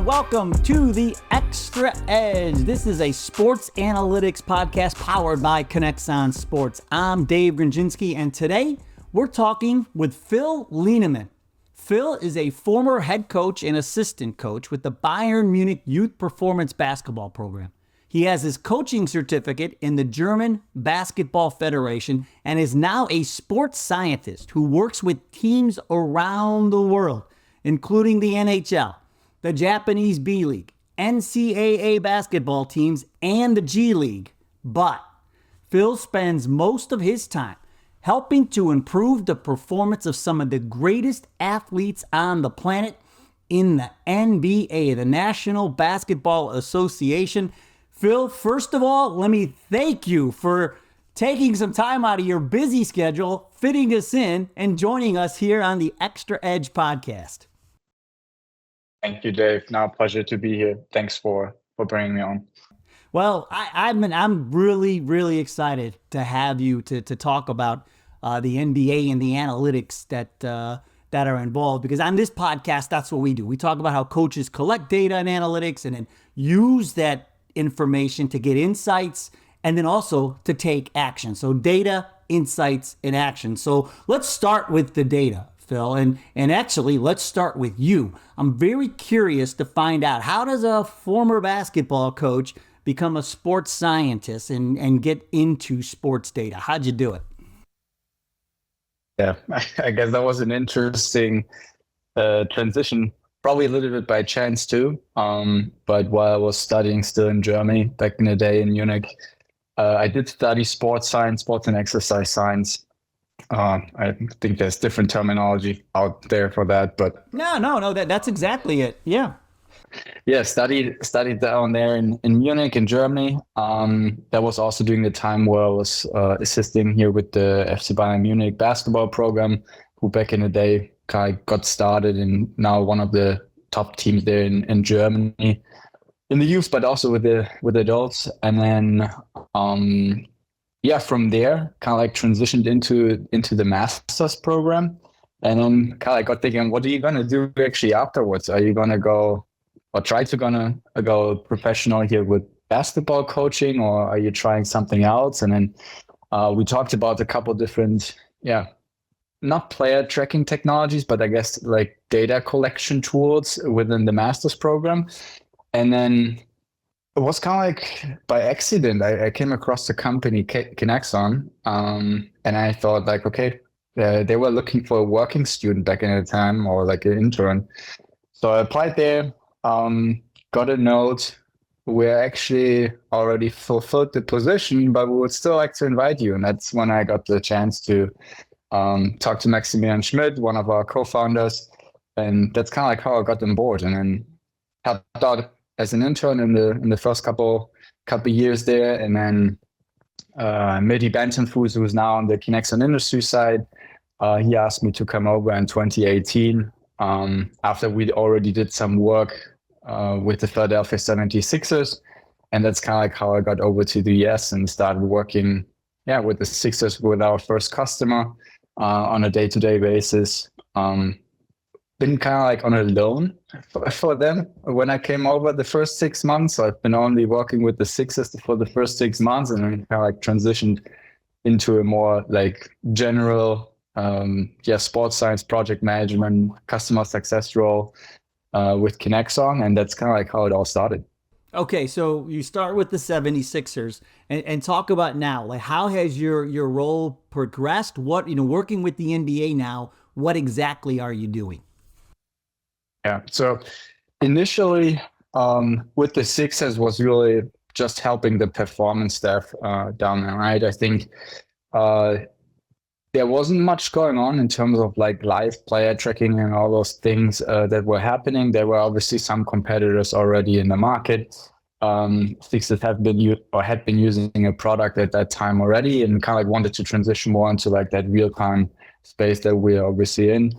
everyone. Welcome to the Xtra Edge. This is a sports analytics podcast powered by KINEXON Sports. I'm Dave Gronczynski, and today we're talking with Phil Lienemann. Phil is a former head coach and assistant coach with the Bayern Munich Youth Performance Basketball Program. He has his coaching certificate in the German Basketball Federation and is now a sports scientist who works with teams around the world, including the NHL, the Japanese B-League, NCAA Basketball teams, and the G-League. But Phil spends most of his time helping to improve the performance of some of the greatest athletes on the planet in the NBA, the National Basketball Association. Phil, first of all, let me thank you for taking some time out of your busy schedule, fitting us in, and joining us here on the Xtra Edge podcast. Thank you, Dave. Now, pleasure to be here. Thanks for bringing me on. Well, I'm really excited to have you to talk about the NBA and the analytics that are involved, because on this podcast, that's what we do. We talk about how coaches collect data and analytics and then use that information to get insights and then also to take action. So data, insights, and action. So let's start with the data, Phil, and actually let's start with you. I'm very curious to find out, how does a former basketball coach become a sports scientist and get into sports data? How'd you do it? Yeah, I guess that was an interesting transition, probably a little bit by chance too. But while I was studying still in Germany back in the day in Munich, I did study sports science, sports and exercise science. I think there's different terminology out there for that, but no, that's exactly it. Yeah. Yeah, studied down there in Munich in Germany. That was also during the time where I was assisting here with the FC Bayern Munich basketball program, who back in the day kind of got started and now one of the top teams there in Germany in the youth, but also with adults. And then from there kind of like transitioned into the master's program, and then kind of like got thinking, what are you gonna do actually afterwards? Are you gonna go go professional here with basketball coaching, or are you trying something else? And then we talked about a couple different, not player tracking technologies, but I guess like data collection tools within the master's program. And then it was kind of like by accident, I came across the company KINEXON, and I thought like, okay, they were looking for a working student back in the time, or like an intern. So I applied there. Got a note, we're actually already fulfilled the position, but we would still like to invite you. And that's when I got the chance to talk to Maximilian Schmidt, one of our co-founders. And that's kind of like how I got on board, and then helped out as an intern in the first couple years there. And then Mehdi Bentonfus, who's now on the KINEXON industry side, he asked me to come over in 2018 after we already did some work with the Philadelphia 76ers. And that's kind of like how I got over to the US and started working with the Sixers, with our first customer on a day-to-day basis. Been kind of like on a loan for them when I came over the first 6 months. So I've been only working with the Sixers for the first 6 months, and then kind of like transitioned into a more like general sports science, project management, customer success role with KINEXON, and that's kind of like how it all started. Okay, so you start with the 76ers and talk about now, like how has your role progressed? What, working with the NBA now, what exactly are you doing? Yeah, so initially with the Sixers was really just helping the performance staff down there, right? I think there wasn't much going on in terms of like live player tracking and all those things that were happening. There were obviously some competitors already in the market. Sixers had been using a product at that time already, and kind of like wanted to transition more into like that real-time space that we're obviously in.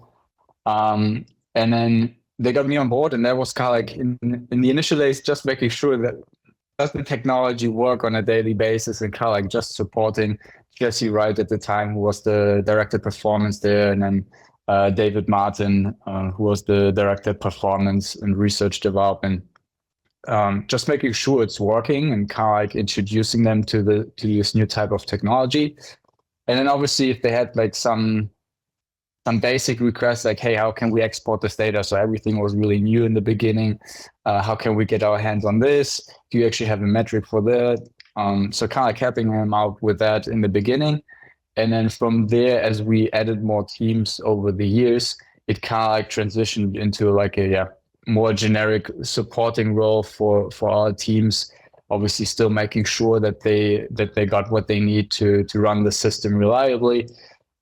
And then they got me on board, and that was kind of like in the initial days, just making sure that does the technology work on a daily basis, and kind of like just supporting Jesse Wright at the time, who was the director of performance there, and then David Martin, who was the director of performance and research development, just making sure it's working and kind of like introducing them to this new type of technology. And then obviously if they had like some basic requests like, hey, how can we export this data? So everything was really new in the beginning. How can we get our hands on this? Do you actually have a metric for that? So kind of like helping them out with that in the beginning. And then from there, as we added more teams over the years, it kind of like transitioned into like a more generic supporting role for our teams. Obviously still making sure that they got what they need to run the system reliably.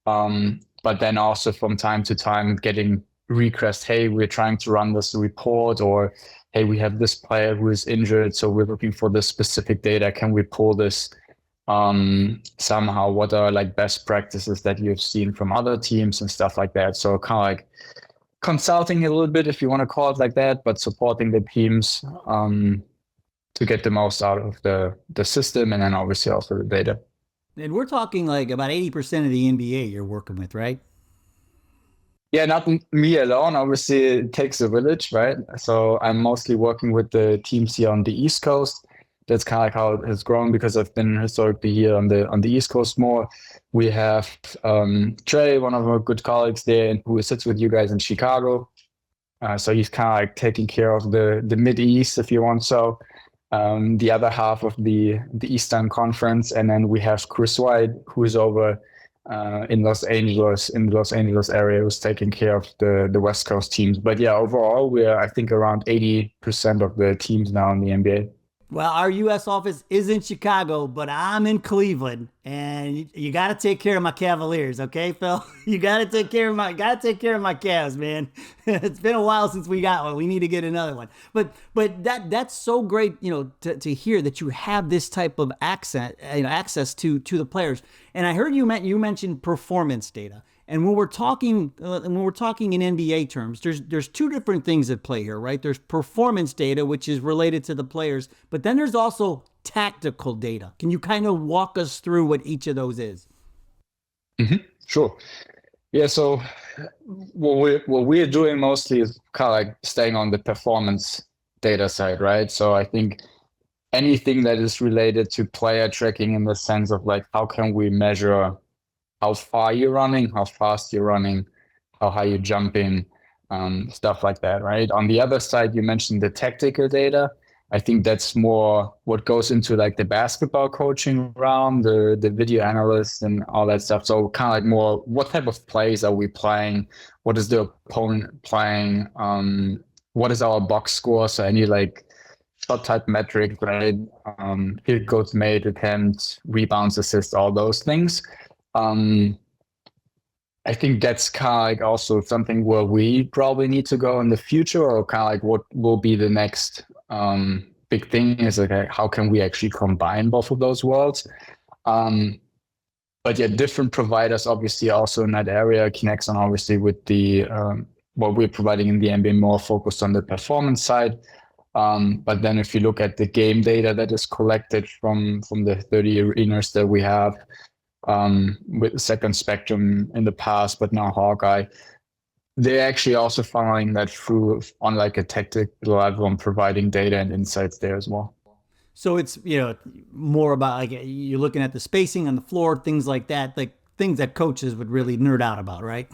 But then also from time to time getting requests, hey, we're trying to run this report, or hey, we have this player who is injured, so we're looking for this specific data. Can we pull this somehow? What are like best practices that you've seen from other teams and stuff like that? So kind of like consulting a little bit, if you want to call it like that, but supporting the teams to get the most out of the system, and then obviously also the data. And we're talking like about 80% of the NBA you're working with, right? Yeah, not me alone. Obviously, it takes a village, right? So I'm mostly working with the teams here on the East Coast. That's kind of like how it has grown, because I've been historically here on the East Coast more. We have Trey, one of our good colleagues there, who sits with you guys in Chicago. So he's kind of like taking care of the Mid-East, if you want so. The other half of the Eastern Conference, and then we have Chris White, who is over in Los Angeles area, who's taking care of the West Coast teams. But yeah, overall, we're I think around 80% of the teams now in the NBA. Well, our U.S. office is in Chicago, but I'm in Cleveland, and you got to take care of my Cavaliers, okay, Phil? You got to take care of my Cavs, man. It's been a while since we got one. We need to get another one. But that's so great, to hear that you have this type of access to the players. And I heard you mentioned performance data. And when we're talking in NBA terms, there's two different things at play here, right? There's performance data, which is related to the players, but then there's also tactical data. Can you kind of walk us through what each of those is? Mm-hmm. Sure. Yeah. So what we're doing mostly is kind of like staying on the performance data side, right? So I think anything that is related to player tracking, in the sense of like, how can we measure how far you're running, how fast you're running, how high you're jumping, stuff like that, right? On the other side, you mentioned the tactical data. I think that's more what goes into like the basketball coaching realm, the video analysts and all that stuff. So kind of like more, what type of plays are we playing? What is the opponent playing? What is our box score? So any like shot type metric, right? Field goals made, attempts, rebounds, assists, all those things. I think that's kind of like also something where we probably need to go in the future, or kind of like what will be the next big thing is like, how can we actually combine both of those worlds? But yeah, different providers obviously also in that area. KINEXON obviously with the what we're providing in the NBA more focused on the performance side. But then if you look at the game data that is collected from the 30 arenas that we have, with Second Spectrum in the past, but now Hawkeye, they're actually also funneling that through on like a tactical level and providing data and insights there as well. So it's, more about like you're looking at the spacing on the floor, things like that, like things that coaches would really nerd out about, right?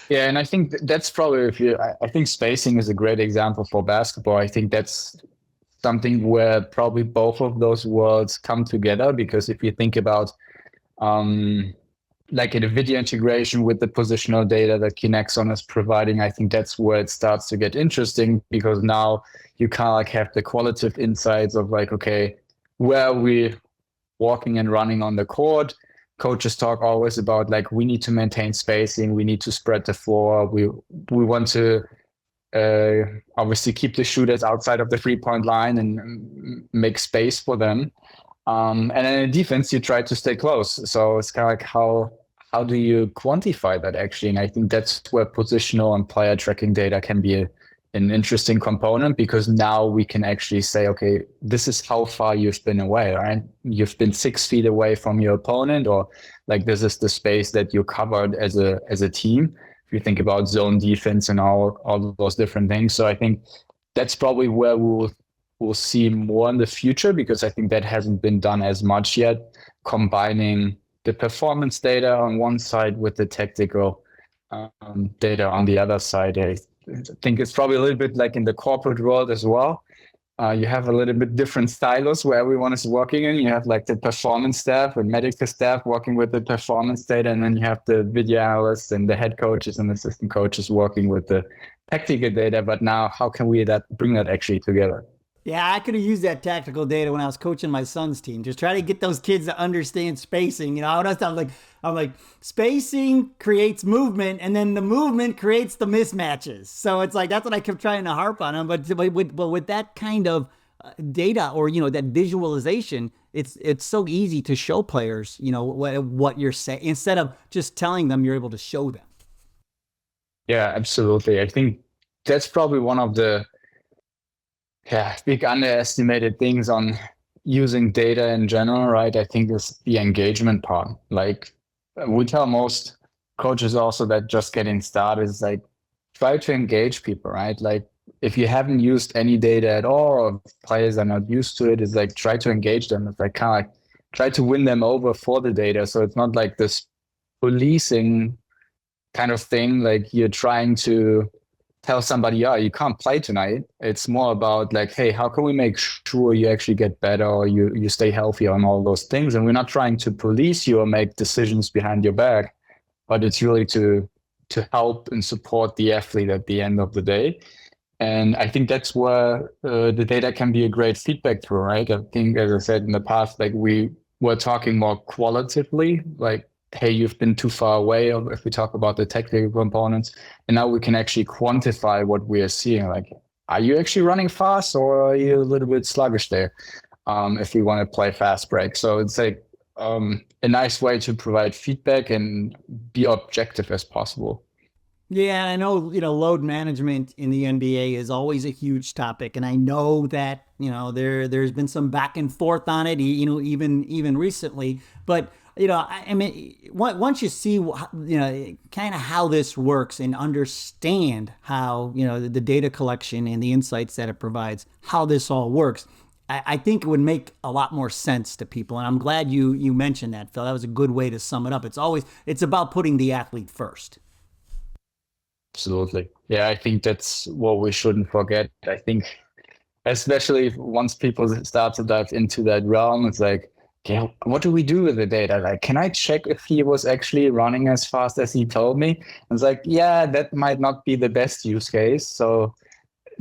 Yeah, and I think that's probably, I think spacing is a great example for basketball. I think that's something where probably both of those worlds come together, because if you think about like in a video integration with the positional data that KINEXON is providing, I think that's where it starts to get interesting, because now you kind of like have the qualitative insights of like, okay, where are we walking and running on the court? Coaches talk always about like, we need to maintain spacing, we need to spread the floor, we want to obviously keep the shooters outside of the 3-point line and make space for them. And then in defense, you try to stay close. So it's kind of like, how do you quantify that actually? And I think that's where positional and player tracking data can be a an interesting component, because now we can actually say, okay, this is how far you've been away, right? You've been 6 feet away from your opponent, or like this is the space that you covered as a team. If you think about zone defense and all those different things. So I think that's probably where we'll see more in the future, because I think that hasn't been done as much yet, combining the performance data on one side with the tactical data on the other side. I think it's probably a little bit like in the corporate world as well. You have a little bit different silos where everyone is working in. You have like the performance staff and medical staff working with the performance data, and then you have the video analysts and the head coaches and assistant coaches working with the tactical data. But now, how can we bring that actually together? Yeah, I could have used that tactical data when I was coaching my son's team. Just try to get those kids to understand spacing. I'm like, spacing creates movement, and then the movement creates the mismatches. So it's like, that's what I kept trying to harp on them. But with that kind of data, or that visualization, it's so easy to show players what you're saying, instead of just telling them. You're able to show them. Yeah, absolutely. I think that's probably one of the big underestimated things on using data in general, right? I think is the engagement part. Like, we tell most coaches also that just getting started is like, try to engage people, right? Like, if you haven't used any data at all, or players are not used to it, it's like, try to engage them. It's like, kind of like, try to win them over for the data. So it's not like this policing kind of thing, like you're trying to tell somebody, you can't play tonight. It's more about like, hey, how can we make sure you actually get better, or you stay healthy, and all those things. And we're not trying to police you or make decisions behind your back, but it's really to help and support the athlete at the end of the day. And I think that's where the data can be a great feedback tool, right? I think, as I said in the past, like we were talking more qualitatively, like, hey, you've been too far away, or if we talk about the technical components, and now we can actually quantify what we are seeing. Like, are you actually running fast, or are you a little bit sluggish there? If you want to play fast break. So it's like a nice way to provide feedback and be objective as possible. Yeah, I know, load management in the NBA is always a huge topic. And I know that, there's been some back and forth on it, even recently. But, I mean, once you see, kind of how this works and understand how, the data collection and the insights that it provides, how this all works, I think it would make a lot more sense to people. And I'm glad you mentioned that, Phil. That was a good way to sum it up. It's about putting the athlete first. Absolutely. Yeah, I think that's what we shouldn't forget. I think, especially once people start to dive into that realm, it's like, okay, what do we do with the data? Like, can I check if he was actually running as fast as he told me? And it's like, yeah, that might not be the best use case. So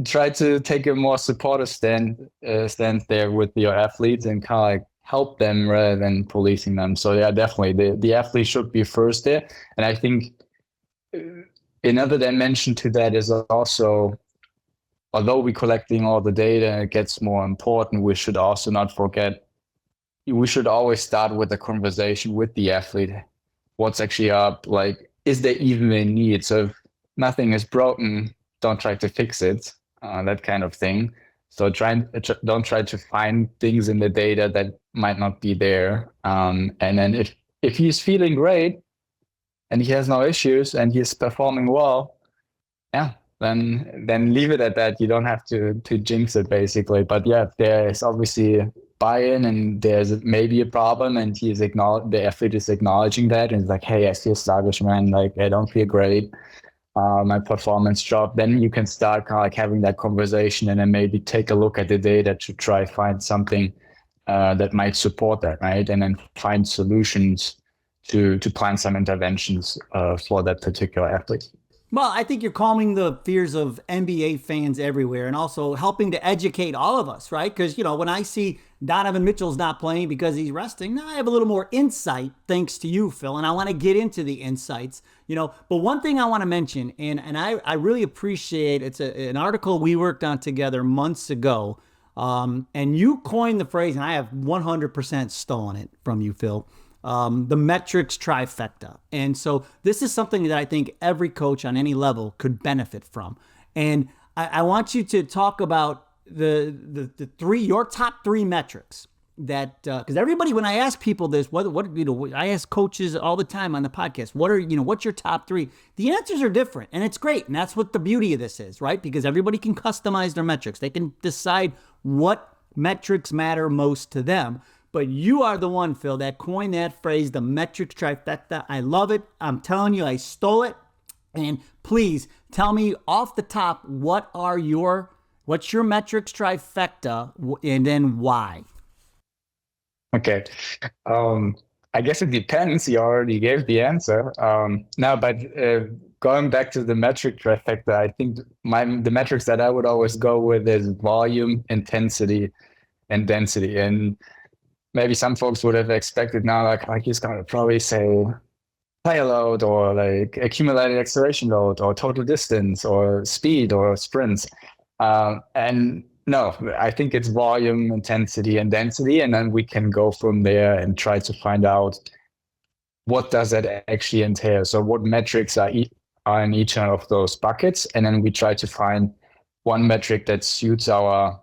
try to take a more supportive stand there with your athletes, and kind of like help them rather than policing them. So yeah, definitely the athlete should be first there. And I think another dimension to that is also, although we're collecting all the data, it gets more important. We should also not forget, we should always start with a conversation with the athlete. What's actually up? Like, is there even a need? So if nothing is broken, don't try to fix it, that kind of thing. So don't try to find things in the data that might not be there. And then if he's feeling great, and he has no issues, and he's performing well, then leave it at that. You don't have to jinx it, basically. But yeah, there is obviously buy-in, and there's maybe a problem, and the athlete is acknowledging that, and it's like, hey, I feel sluggish, man. Like, I don't feel great. My performance dropped. Then you can start kind of like having that conversation, and then maybe take a look at the data to try find something that might support that, right? And then find solutions to plan some interventions for that particular athlete. Well, I think you're calming the fears of NBA fans everywhere, and also helping to educate all of us, right? Because, when I see Donovan Mitchell's not playing because he's resting, now I have a little more insight thanks to you, Phil, and I want to get into the insights, But one thing I want to mention, and I really appreciate, it's an article we worked on together months ago, and you coined the phrase, and I have 100% stolen it from you, Phil. The Metrics Trifecta. And so this is something that I think every coach on any level could benefit from. And I want you to talk about the your top three metrics that, because everybody, when I ask people this, I ask coaches all the time on the podcast, what's your top three? The answers are different, and it's great. And that's what the beauty of this is, right? Because everybody can customize their metrics. They can decide what metrics matter most to them. But you are the one, Phil, that coined that phrase, the Metrics Trifecta. I love it. I'm telling you, I stole it. And please tell me off the top, what's your Metrics Trifecta, and then why? Okay. I guess it depends. You already gave the answer. Going back to the metric trifecta, I think the metrics that I would always go with is volume, intensity, and density. And maybe some folks would have expected now, like he's going to probably say player load, or like accumulated acceleration load, or total distance, or speed, or sprints. And no, I think it's volume, intensity, and density, and then we can go from there and try to find out what does that actually entail. So what metrics are in each one of those buckets, and then we try to find one metric that suits our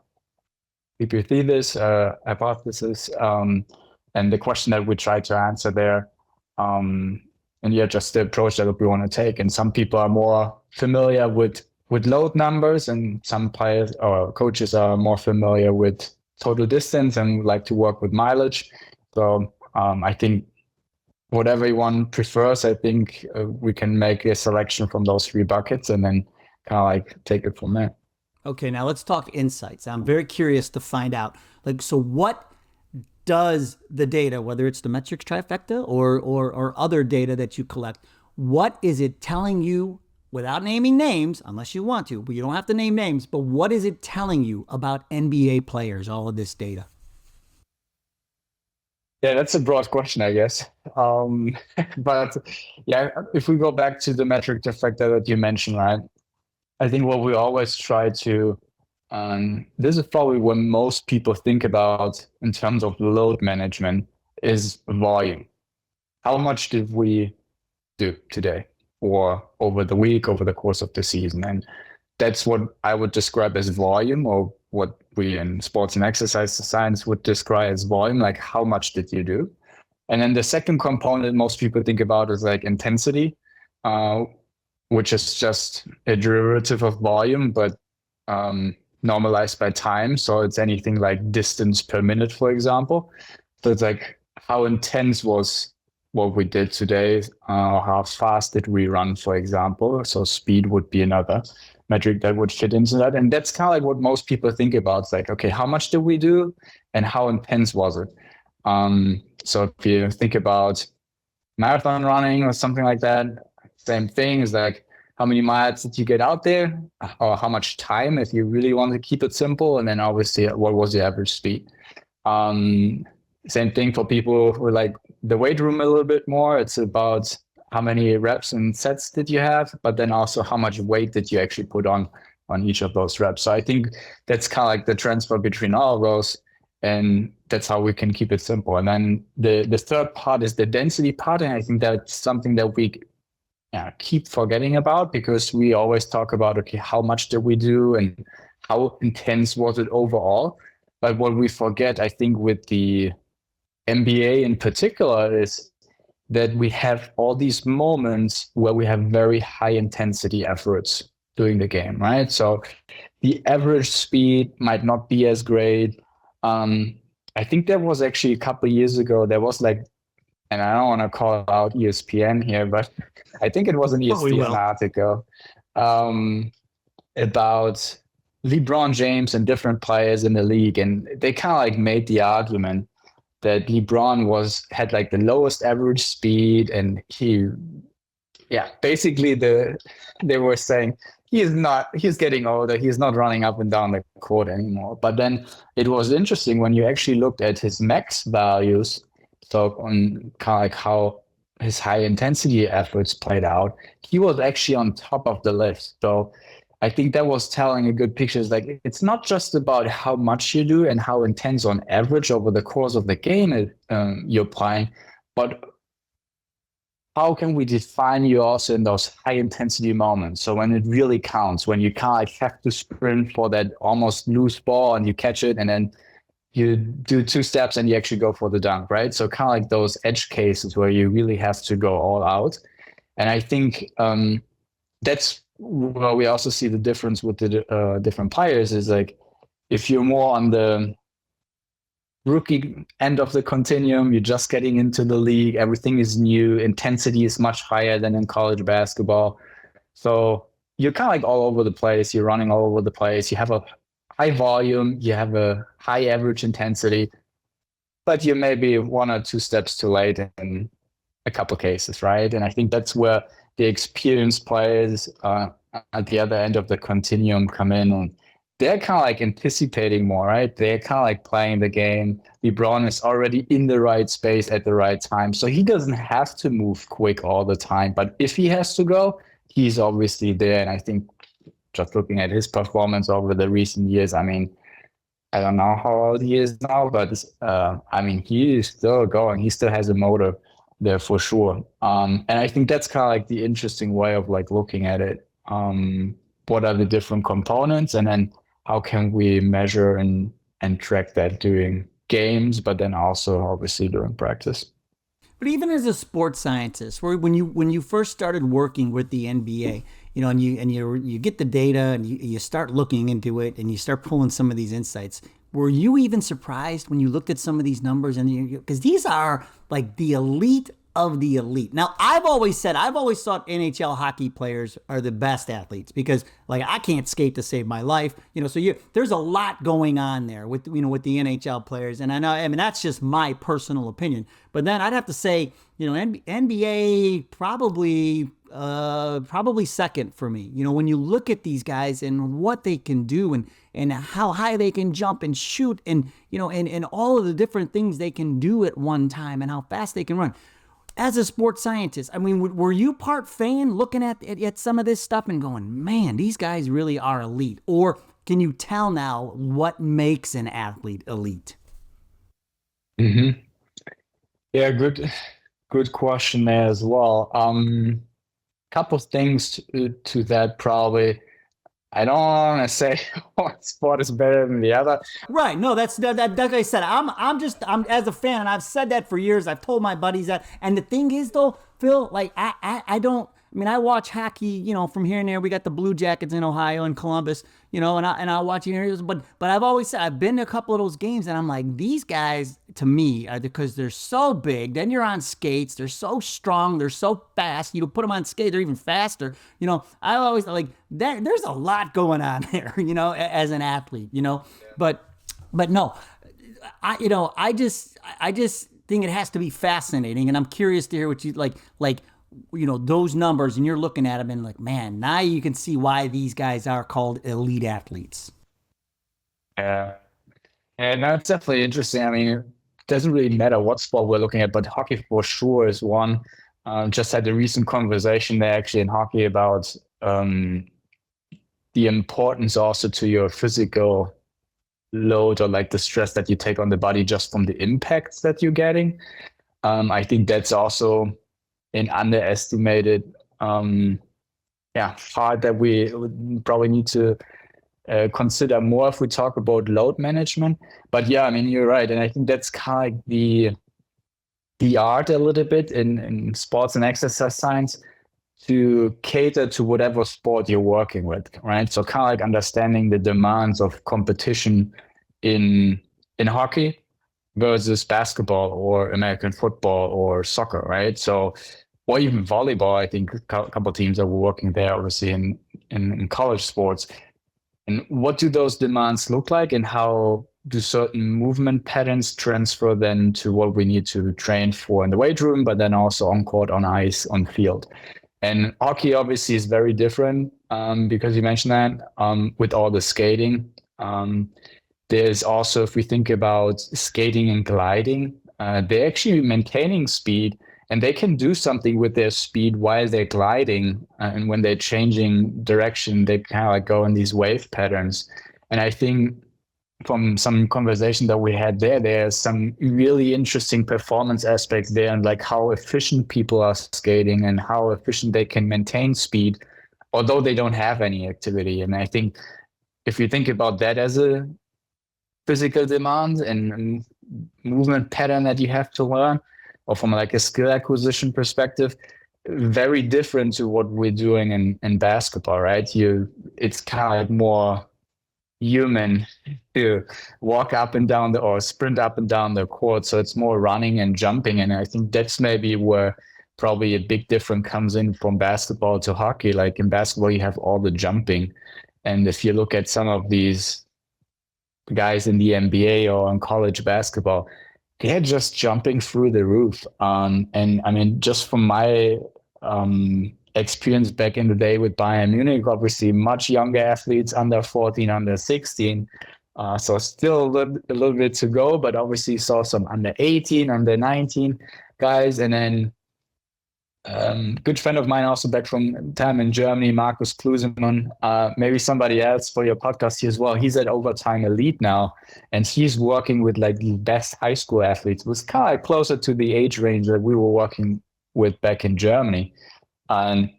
hypothesis, and the question that we try to answer there. Just the approach that we want to take. And some people are more familiar with load numbers, and some players or coaches are more familiar with total distance and like to work with mileage. So I think whatever one prefers, I think we can make a selection from those three buckets and then kind of like take it from there. Okay, now let's talk insights. I'm very curious to find out, so what does the data, whether it's the Metrics Trifecta or other data that you collect, what is it telling you? Without naming names, unless you want to, but you don't have to name names, but what is it telling you about NBA players, all of this data? Yeah, that's a broad question, I guess. But yeah, if we go back to the metric trifecta that you mentioned, right? I think what we always try to, this is probably what most people think about in terms of load management, is volume. How much did we do today, or over the week, over the course of the season? And that's what I would describe as volume, or what we in sports and exercise science would describe as volume, like how much did you do? And then the second component most people think about is like intensity, which is just a derivative of volume, but normalized by time. So it's anything like distance per minute, for example. So it's like, how intense was what we did today? How fast did we run, for example? So speed would be another metric that would fit into that. And that's kind of like what most people think about. It's like, okay, how much did we do and how intense was it? So if you think about marathon running or something like that, same thing is like, how many miles did you get out there, or how much time, if you really want to keep it simple? And then obviously, what was the average speed? Same thing for people who like the weight room a little bit more. It's about how many reps and sets did you have, but then also how much weight did you actually put on each of those reps. So I think that's kind of like the transfer between all of those, and that's how we can keep it simple. And then the third part is the density part, and I think that's something that we keep forgetting about, because we always talk about, okay, how much did we do and how intense was it overall? But what we forget, I think, with the NBA in particular, is that we have all these moments where we have very high intensity efforts during the game, right? So the average speed might not be as great. I think there was actually a couple of years ago, there was like, and I don't want to call out ESPN here, but I think it was an ESPN article about LeBron James and different players in the league. And they kind of like made the argument that LeBron had like the lowest average speed, and basically they were saying he's getting older, he's not running up and down the court anymore. But then it was interesting when you actually looked at his max values, so on kind of like how his high intensity efforts played out, he was actually on top of the list. So I think that was telling a good picture. It's like, it's not just about how much you do and how intense on average over the course of the game you're playing, but how can we define you also in those high intensity moments? So when it really counts, when you kind of like have to sprint for that almost loose ball and you catch it and then you do 2 steps and you actually go for the dunk, right? So kind of like those edge cases where you really have to go all out. And I think that's where we also see the difference with the different players is like, if you're more on the rookie end of the continuum, you're just getting into the league, everything is new, intensity is much higher than in college basketball. So you're kind of like all over the place, you're running all over the place, you have a high volume, you have a high average intensity, but you may be 1 or 2 steps too late in a couple cases, right? And I think that's where the experienced players at the other end of the continuum come in, and they're kind of like anticipating more, right? They're kind of like playing the game. LeBron is already in the right space at the right time. So he doesn't have to move quick all the time. But if he has to go, he's obviously there. And I think just looking at his performance over the recent years, I mean, I don't know how old he is now, but I mean, he is still going. He still has a motor there for sure. And I think that's kind of like the interesting way of like looking at it. What are the different components, and then how can we measure and track that during games, but then also obviously during practice. But even as a sports scientist, when you first started working with the NBA, and you get the data and you start looking into it and you start pulling some of these insights, were you even surprised when you looked at some of these numbers? And because these are like the elite of the elite. Now, I've always thought NHL hockey players are the best athletes because, like, I can't skate to save my life, So there's a lot going on there with the NHL players, and I mean that's just my personal opinion. But then I'd have to say, NBA probably second for me. When you look at these guys and what they can do and how high they can jump and shoot and and all of the different things they can do at one time and how fast they can run. As a sports scientist, I mean, were you part fan looking at some of this stuff and going, man, these guys really are elite? Or can you tell now what makes an athlete elite? Mm-hmm. Yeah, good question there as well. Couple things to that probably. I don't want to say one sport is better than the other. Right. No, that's like I said. I'm as a fan, and I've said that for years. I've told my buddies that. And the thing is, though, Phil, like I don't. I mean, I watch hockey, from here and there. We got the Blue Jackets in Ohio and Columbus, and I watch here. But I've always said I've been to a couple of those games, and I'm like, these guys to me are because they're so big. Then you're on skates. They're so strong. They're so fast. You put them on skates, they're even faster. I always like that. There's a lot going on there, as an athlete, But no, I just think it has to be fascinating, and I'm curious to hear what you like those numbers, and you're looking at them and like, man, now you can see why these guys are called elite athletes. Yeah, and that's definitely interesting. I mean, it doesn't really matter what sport we're looking at, but hockey for sure is one. Just had a recent conversation there actually in hockey about the importance also to your physical load or like the stress that you take on the body just from the impacts that you're getting. I think that's also an underestimated part that we probably need to consider more if we talk about load management. But yeah, I mean, you're right. And I think that's kind of like the art a little bit in sports and exercise science to cater to whatever sport you're working with, right? So kind of like understanding the demands of competition in hockey versus basketball or American football or soccer, right? So, or even volleyball, I think a couple of teams are working there, obviously, in college sports. And what do those demands look like, and how do certain movement patterns transfer then to what we need to train for in the weight room, but then also on court, on ice, on field? And hockey obviously is very different because you mentioned that with all the skating. There's also, if we think about skating and gliding, they're actually maintaining speed, and they can do something with their speed while they're gliding. And when they're changing direction, they kind of like go in these wave patterns. And I think from some conversation that we had there's some really interesting performance aspects there, and like how efficient people are skating and how efficient they can maintain speed, although they don't have any activity. And I think if you think about that as a physical demand and movement pattern that you have to learn, or from like a skill acquisition perspective, very different to what we're doing in basketball, right? It's kind of like more human to walk up and down or sprint up and down the court. So it's more running and jumping. And I think that's maybe where probably a big difference comes in from basketball to hockey. Like in basketball, you have all the jumping. And if you look at some of these guys in the NBA or in college basketball, they're just jumping through the roof. And I mean, just from my experience back in the day with Bayern Munich, obviously much younger athletes, under 14, under 16. So still a little bit to go, but obviously saw some under 18, under 19 guys. And then good friend of mine also back from time in Germany, Markus Klusemann, maybe somebody else for your podcast here as well. He's at Overtime Elite now, and he's working with like the best high school athletes. It was kind of closer to the age range that we were working with back in Germany. And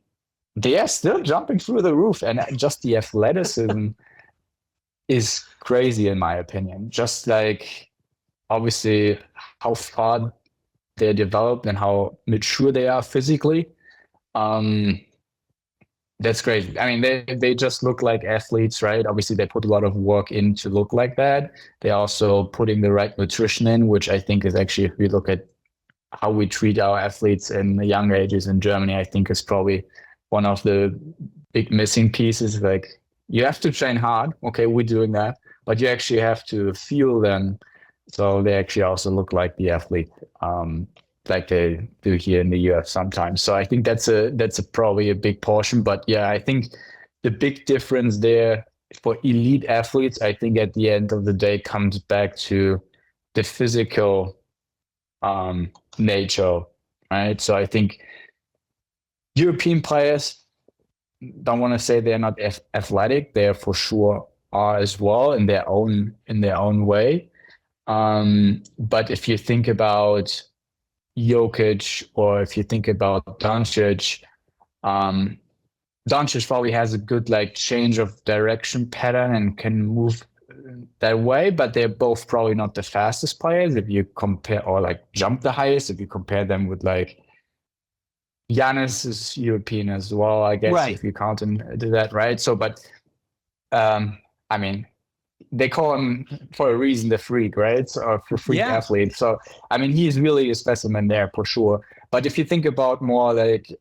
they are still jumping through the roof, and just the athleticism is crazy in my opinion. Just like obviously how far they're developed and how mature they are physically. That's crazy. I mean, they just look like athletes, right? Obviously, they put a lot of work in to look like that. They're also putting the right nutrition in, which I think is actually, if we look at how we treat our athletes in the younger ages in Germany, I think is probably one of the big missing pieces. Like, you have to train hard. Okay, we're doing that, but you actually have to fuel them so they actually also look like the athlete, like they do here in the US sometimes. So I think that's probably a big portion. But yeah, I think the big difference there for elite athletes, I think at the end of the day, comes back to the physical nature, right? So I think European players, don't want to say they're not athletic. They for sure are as well in their own way. But if you think about Jokic, or if you think about Doncic, Doncic probably has a good like change of direction pattern and can move that way, but they're both probably not the fastest players if you compare, or like jump the highest if you compare them with like Giannis is European as well, I guess, right, if you count into that, right? So, but I mean, they call him for a reason the freak, right? So, for freak athlete. So, I mean, he's really a specimen there for sure. But if you think about more like,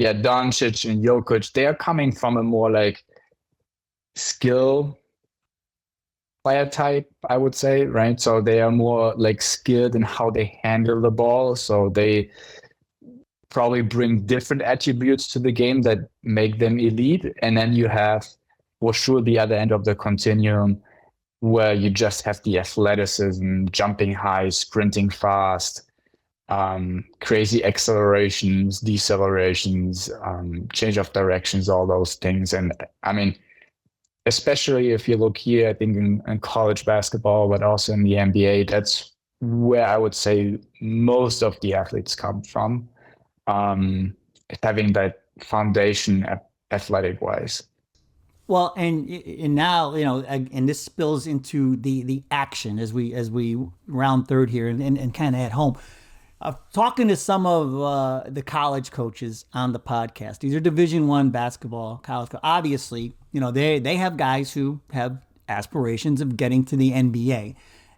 Doncic and Jokic, they are coming from a more like skill player type, I would say, right? So they are more like skilled in how they handle the ball. So they probably bring different attributes to the game that make them elite. And then you have, for sure, the other end of the continuum where you just have the athleticism, jumping high, sprinting fast, crazy accelerations, decelerations, change of directions, all those things. And I mean, especially if you look here, I think in college basketball, but also in the NBA, that's where I would say most of the athletes come from, having that foundation athletic wise. Well, and now, you know, and this spills into the action as we round third here and kind of at home. Talking to some of the college coaches on the podcast, these are Division I basketball college. Obviously, you know, they have guys who have aspirations of getting to the NBA.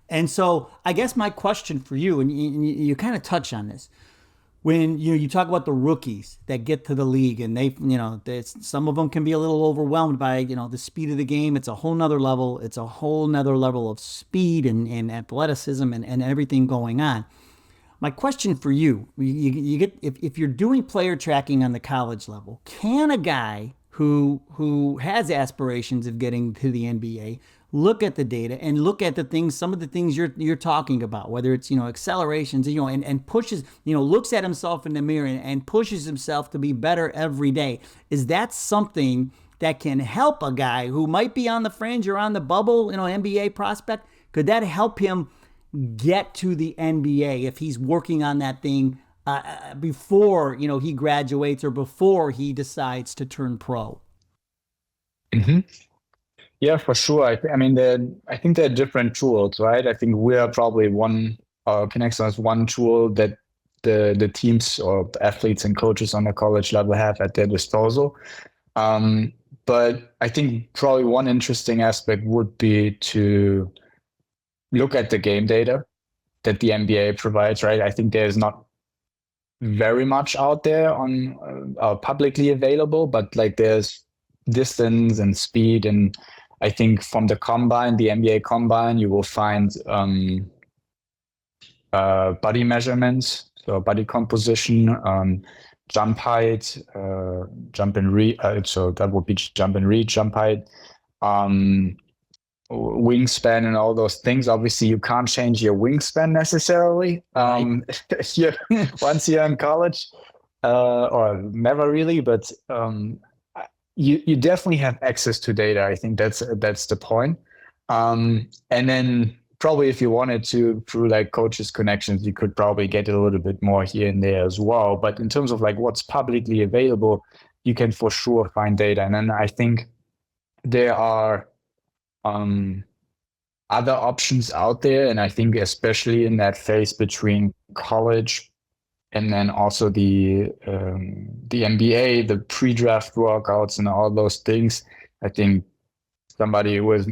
And so I guess my question for you, and you kind of touch on this, when you talk about the rookies that get to the league, and they, you know, some of them can be a little overwhelmed by, you know, the speed of the game. It's a whole nother level. It's a whole nother level of speed and athleticism and everything going on. My question for you get if you're doing player tracking on the college level, can a guy who has aspirations of getting to the NBA look at the data and look at the things, some of the things you're talking about, whether it's, you know, accelerations, you know, and pushes, you know, looks at himself in the mirror and pushes himself to be better every day? Is that something that can help a guy who might be on the fringe or on the bubble, NBA prospect? Could that help him get to the NBA if he's working on that thing before, he graduates or before he decides to turn pro? Mm-hmm. Yeah, for sure. I think they're different tools, right? I think we are probably KINEXON is one tool that the teams or the athletes and coaches on the college level have at their disposal. But I think probably one interesting aspect would be to look at the game data that the NBA provides, right? I think there's not very much out there on publicly available, but like there's distance and speed. And I think from the combine, the NBA combine, you will find body measurements, so body composition, jump height, jump and reach. So that would be jump and reach, jump height, wingspan, and all those things. Obviously, you can't change your wingspan necessarily once you're in college, or never really. But you definitely have access to data. I think that's the point. And then probably if you wanted to, through like coaches connections, you could probably get a little bit more here and there as well. But in terms of like what's publicly available, you can for sure find data. And then I think there are other options out there. And I think especially in that phase between college and then also the NBA, the pre-draft workouts and all those things, I think somebody who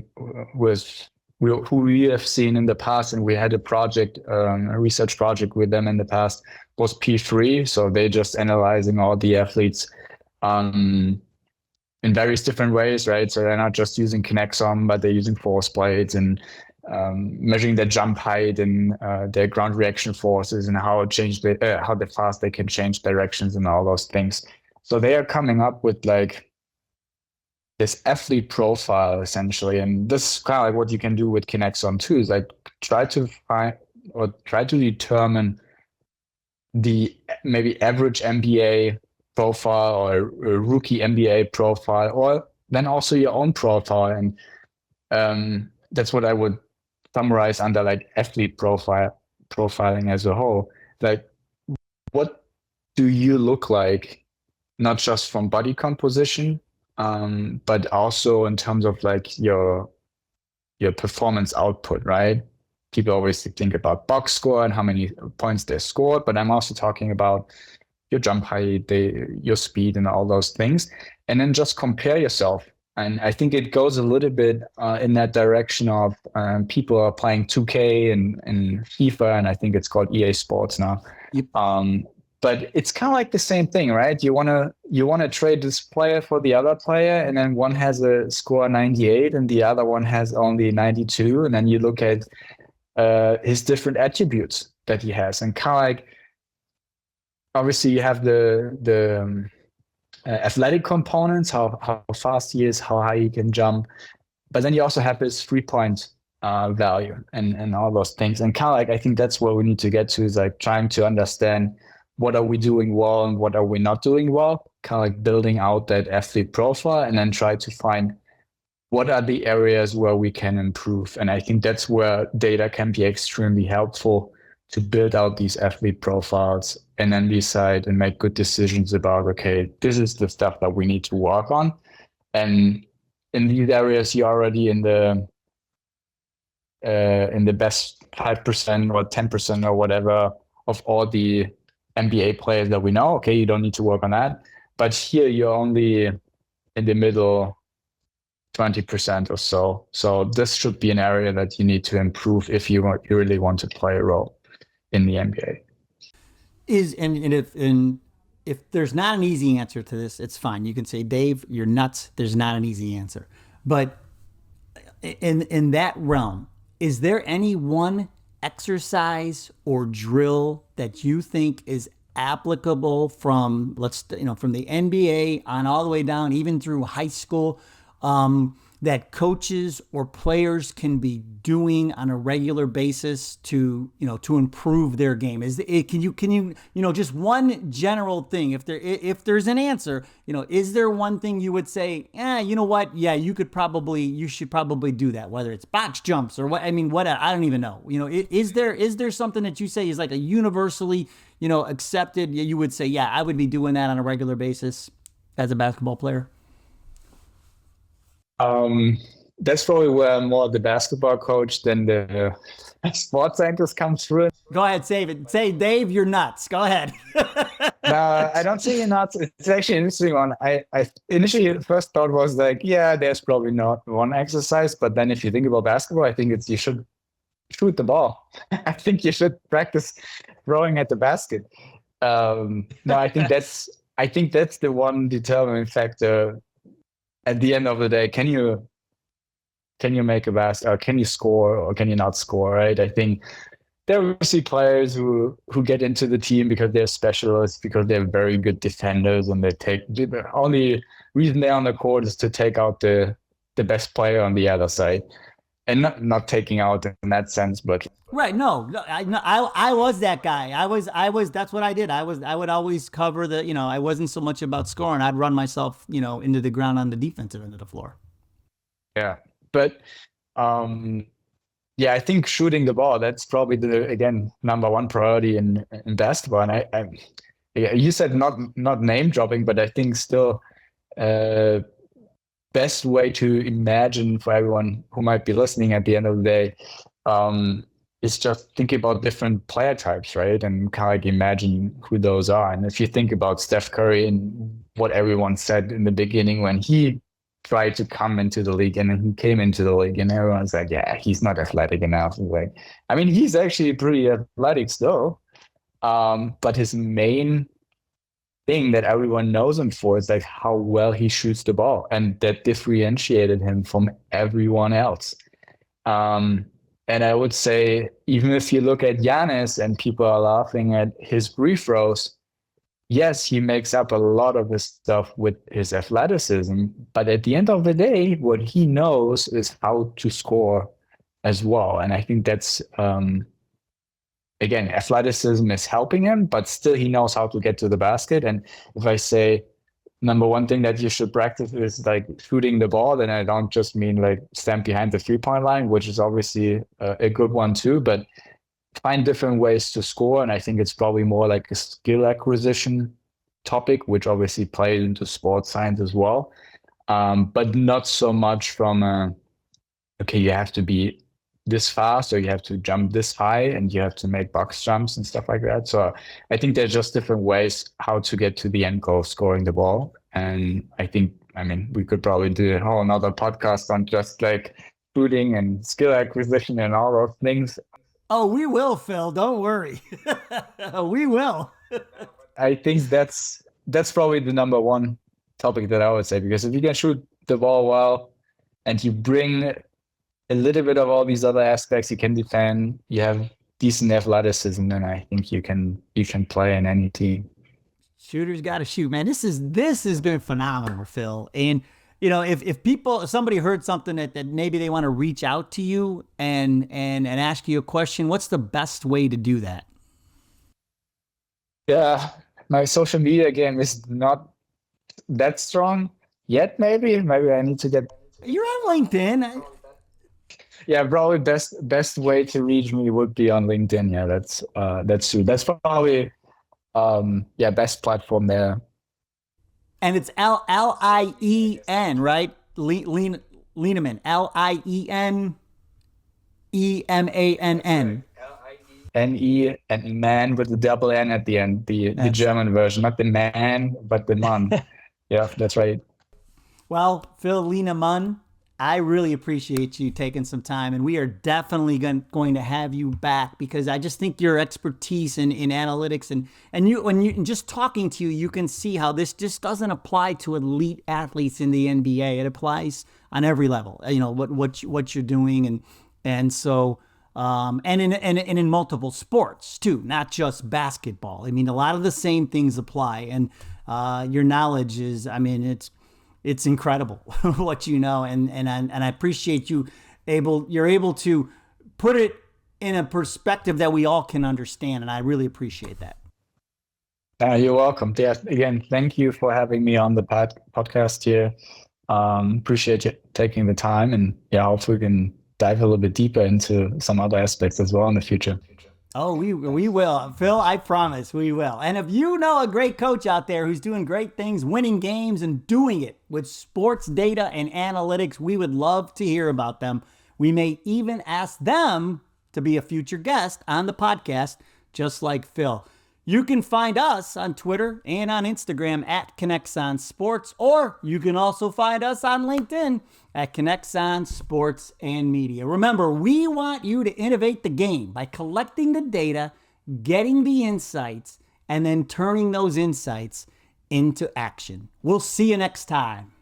we have seen in the past, and we had a project, a research project with them in the past, was P3. So they're just analyzing all the athletes in various different ways, right? So they're not just using KINEXON, but they're using force plates and measuring their jump height and their ground reaction forces and how the fast they can change directions and all those things. So they are coming up with like this athlete profile essentially, and this is kind of like what you can do with KINEXON too, is like try to determine the maybe average NBA profile or a rookie NBA profile, or then also your own profile. And that's what I would summarize under like athlete profiling as a whole. Like, what do you look like, not just from body composition, but also in terms of like your performance output, right? People always think about box score and how many points they scored, but I'm also talking about your jump height, your speed, and all those things. And then just compare yourself. And I think it goes a little bit in that direction of people are playing 2K and FIFA, and I think it's called EA Sports now. Yep. But it's kind of like the same thing, right? You wanna trade this player for the other player, and then one has a score 98 and the other one has only 92, and then you look at his different attributes that he has, and kind of like, obviously you have the athletic components, how fast he is, how high he can jump, but then you also have his 3-point value and all those things. And kind of like, I think that's where we need to get to, is like trying to understand what are we doing well and what are we not doing well, kind of like building out that athlete profile, and then try to find what are the areas where we can improve. And I think that's where data can be extremely helpful to build out these athlete profiles and then decide and make good decisions about, okay, this is the stuff that we need to work on. And in these areas, you're already in the best 5% or 10% or whatever of all the NBA players that we know. Okay, you don't need to work on that. But here you're only in the middle 20% or so. So this should be an area that you need to improve if you really want to play a role in the NBA. If there's not an easy answer to this, it's fine. You can say, Dave, you're nuts. There's not an easy answer. But in that realm, is there any one exercise or drill that you think is applicable from the NBA on all the way down, even through high school, that coaches or players can be doing on a regular basis to, to improve their game? Can you just one general thing, if there's an answer, is there one thing you would say, you know what? Yeah, you should probably do that, whether it's box jumps or what, I don't even know. Is there something that you say is like a universally, accepted, you would say, yeah, I would be doing that on a regular basis as a basketball player? That's probably where more the basketball coach than the sports scientist comes through. Go ahead, save it. Say, Dave, you're nuts. Go ahead. No, I don't say you're nuts. It's actually an interesting one. I initially first thought was like, yeah, there's probably not one exercise, but then if you think about basketball, I think you should shoot the ball. I think you should practice throwing at the basket. No, I think that's the one determining factor. At the end of the day, can you make a basket, or can you score, or can you not score, right? I think there are obviously players who get into the team because they're specialists, because they're very good defenders, and the only reason they're on the court is to take out the best player on the other side, and not taking out in that sense, but right. No, I was that guy. I was. That's what I did. I would always cover the. I wasn't so much about scoring. I'd run myself, into the ground on the defensive end of the floor. Yeah, but I think shooting the ball, that's probably the number one priority in basketball. And you said not name dropping, but I think still best way to imagine for everyone who might be listening at the end of the day. Is just thinking about different player types, right? And kind of like imagine who those are. And if you think about Steph Curry and what everyone said in the beginning when he tried to come into the league, and then he came into the league and everyone's like, yeah, he's not athletic enough. Like, he's actually pretty athletic still. But his main thing that everyone knows him for is like how well he shoots the ball. And that differentiated him from everyone else. And I would say, even if you look at Giannis and people are laughing at his free throws, yes, he makes up a lot of his stuff with his athleticism. But at the end of the day, what he knows is how to score as well. And I think that's, again, athleticism is helping him, but still he knows how to get to the basket. And if I say, number one thing that you should practice is like shooting the ball, then I don't just mean like stand behind the 3-point line, which is obviously a good one too, but find different ways to score. And I think it's probably more like a skill acquisition topic, which obviously plays into sports science as well. But not so much from, okay, you have to be this fast, or you have to jump this high, and you have to make box jumps and stuff like that. So I think there's just different ways how to get to the end goal of scoring the ball. And I think, we could probably do a whole another podcast on just like shooting and skill acquisition and all those things. Oh, we will, Phil. Don't worry. We will. I think that's probably the number one topic that I would say, because if you can shoot the ball well and you bring a little bit of all these other aspects, you can defend, you have decent athleticism, then I think you can play in any team. Shooters got to shoot, man. This has been phenomenal, Phil. And if somebody heard something that maybe they want to reach out to you and ask you a question, what's the best way to do that? Yeah, my social media game is not that strong yet. Maybe I need to get. You're on LinkedIn. Yeah, probably best way to reach me would be on LinkedIn. Yeah, that's true. That's probably best platform there. And it's Lienemann, right? Lienemann, Lienemann. N-E and man with the double N at the end, the German version, not the man, but the man. Yeah, that's right. Well, Phil Lienemann, I really appreciate you taking some time, and we are definitely going to have you back, because I just think your expertise in analytics and just talking to you, you can see how this just doesn't apply to elite athletes in the NBA. It applies on every level. What you're doing, and so and in multiple sports too, not just basketball. A lot of the same things apply, and your knowledge is, it's incredible what you know, and I appreciate you're able to put it in a perspective that we all can understand, and I really appreciate that. You're welcome. Yeah, again, thank you for having me on the podcast here. Appreciate you taking the time, and hopefully we can dive a little bit deeper into some other aspects as well in the future. Oh, we will. Phil, I promise we will. And if you know a great coach out there who's doing great things, winning games and doing it with sports data and analytics, we would love to hear about them. We may even ask them to be a future guest on the podcast, just like Phil. You can find us on Twitter and on Instagram at KINEXON Sports, or you can also find us on LinkedIn at KINEXON Sports and Media. Remember, we want you to innovate the game by collecting the data, getting the insights, and then turning those insights into action. We'll see you next time.